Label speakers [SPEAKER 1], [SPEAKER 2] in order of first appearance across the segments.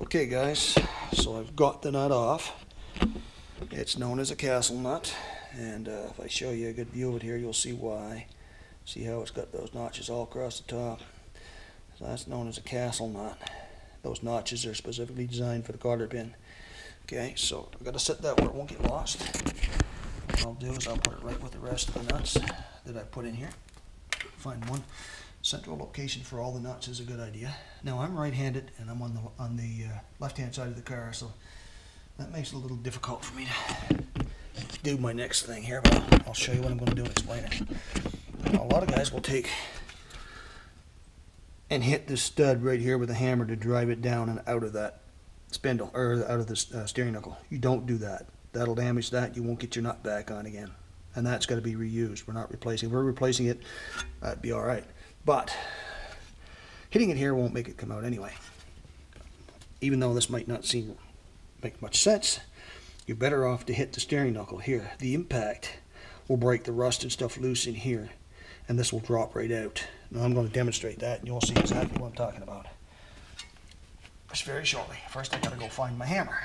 [SPEAKER 1] Okay guys, so I've got the nut off. It's known as a castle nut, and if I show you a good view of it here, you'll see why. See how it's got those notches all across the top? So that's known as a castle nut. Those notches are specifically designed for the cotter pin. Okay, so I've got to set that where it won't get lost. What I'll do is I'll put it right with the rest of the nuts that I put in here. Find one central location for all the nuts is a good idea. Now I'm right-handed and I'm on the left-hand side of the car, so that makes it a little difficult for me to do my next thing here, but I'll show you what I'm going to do and explain it. Now, a lot of guys will take and hit this stud right here with a hammer to drive it down and out of that spindle, or out of the steering knuckle. You don't do that. That'll damage that. You won't get your nut back on again. And that's got to be reused. We're not replacing. If we're replacing it, that'd be alright. But hitting it here won't make it come out anyway. Even though this might not make much sense, you're better off to hit the steering knuckle here. The impact will break the rust and stuff loose in here, and this will drop right out. Now I'm going to demonstrate that, and you'll see exactly what I'm talking about just very shortly. First I got to go find my hammer.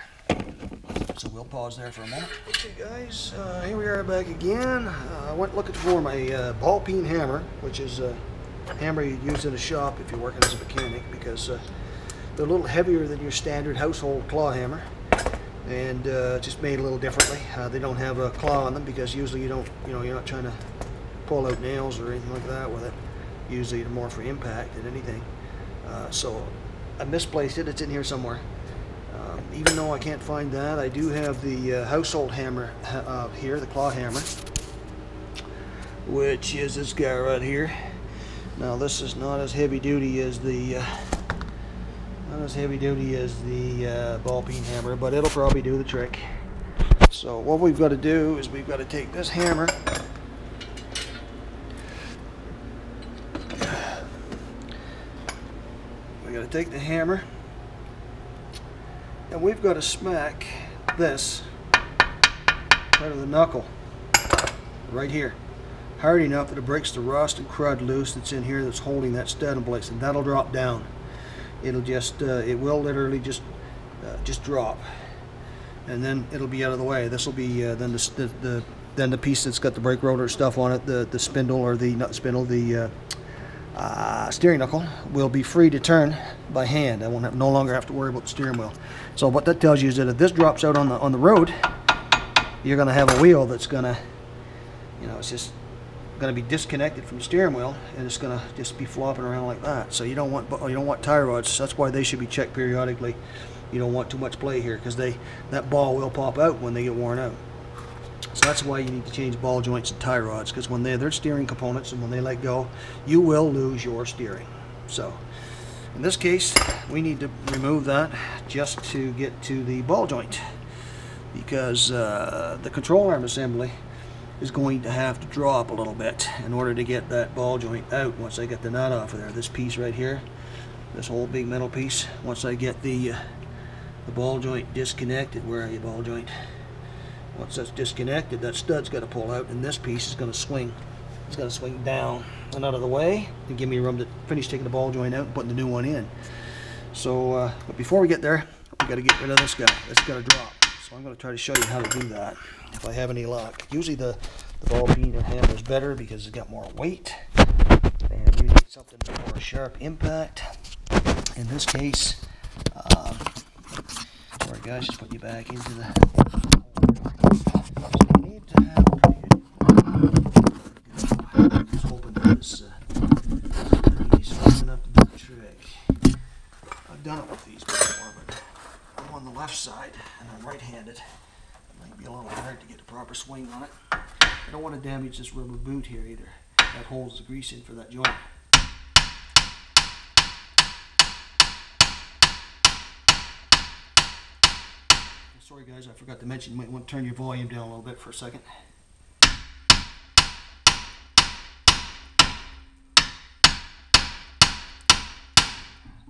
[SPEAKER 1] So we'll pause there for a moment. Okay guys, here we are back again. I went looking for my ball peen hammer, which is a hammer you'd use in a shop if you're working as a mechanic, because they're a little heavier than your standard household claw hammer, and just made a little differently. They don't have a claw on them because usually you're not trying to pull out nails or anything like that with it. Usually they're more for impact than anything. So I misplaced it. It's in here somewhere. Even though I can't find that, I do have the household hammer here, the claw hammer, which is this guy right here. Now this is not as heavy duty as the ball peen hammer, but it'll probably do the trick. So what we've got to do is we've got to take this hammer, take the hammer, and we've got to smack this part of the knuckle right here hard enough that it breaks the rust and crud loose that's in here that's holding that stud in place, and that'll drop down. It'll just it will literally just drop, and then it'll be out of the way. This will be then the piece that's got the brake rotor stuff on it, the spindle, or the not spindle, the steering knuckle, will be free to turn by hand. I won't no longer have to worry about the steering wheel. So what that tells you is that if this drops out on the road, you're going to have a wheel that's going to, it's just going to be disconnected from the steering wheel, and it's going to just be flopping around like that. So you don't want tie rods. That's why they should be checked periodically. You don't want too much play here, because that ball will pop out when they get worn out. So that's why you need to change ball joints and tie rods, because when they're steering components, and when they let go, you will lose your steering. So in this case, we need to remove that just to get to the ball joint, because the control arm assembly is going to have to drop a little bit in order to get that ball joint out. Once I get the nut off of there, this piece right here, this whole big metal piece, once I get the ball joint disconnected, where are you, ball joint? Once that's disconnected, that stud's got to pull out, and this piece is going to swing. It's going to swing down and out of the way and give me room to finish taking the ball joint out and putting the new one in. So, but before we get there, we got to get rid of this guy. It's got to drop. So I'm going to try to show you how to do that if I have any luck. Usually the ball peen hammer is better because it's got more weight, and you need something for a sharp impact. In this case, sorry guys, just put you back into the. So you need to have a pretty good. I'm just hoping that this is strong enough to do the trick. I've done it with these before, but I'm on the left side and I'm right-handed. It might be a little hard to get a proper swing on it. I don't want to damage this rubber boot here either. That holds the grease in for that joint. Sorry guys, I forgot to mention, you might want to turn your volume down a little bit for a second.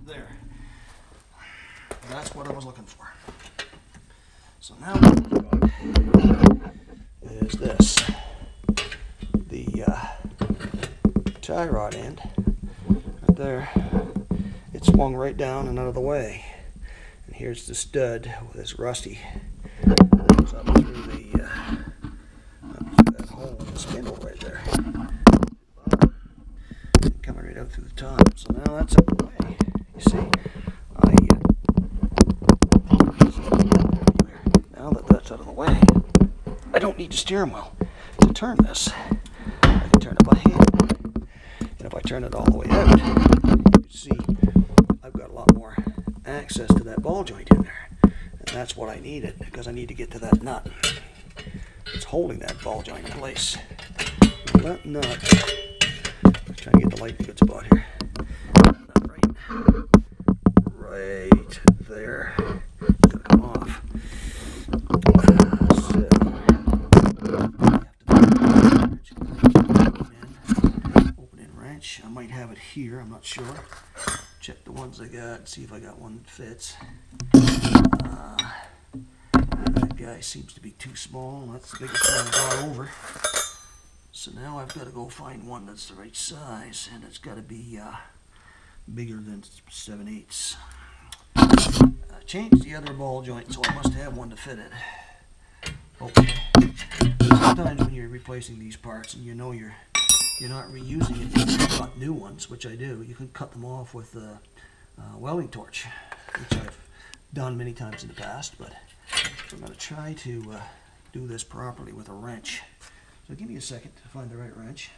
[SPEAKER 1] There. That's what I was looking for. So now what we've got is this. The tie rod end right there. It swung right down and out of the way. And here's the stud with this rusty. Goes up through that hole in the spindle right there. And coming right out through the top. So now that's up the way. You see, now that that's out of the way, I don't need the steering wheel to turn this. I can turn it by hand. And if I turn it all the way out, you see I've got a lot more access to that ball joint in there. And that's what I needed, because I need to get to that nut. It's holding that ball joint in place. Now that nut, I'm trying to get the light in a good spot here. Right there. It's got to come off. Open-in wrench. I might have it here. I'm not sure. Check the ones I got. See if I got one that fits. That guy seems to be too small. That's the biggest one I got over. So now I've got to go find one that's the right size, and it's got to be bigger than 7/8. I changed the other ball joint, so I must have one to fit it. Okay. Sometimes when you're replacing these parts and you know you're not reusing it, you've got new ones, which I do. You can cut them off with a welding torch, which I've done many times in the past, but I'm going to try to do this properly with a wrench. So give me a second to find the right wrench.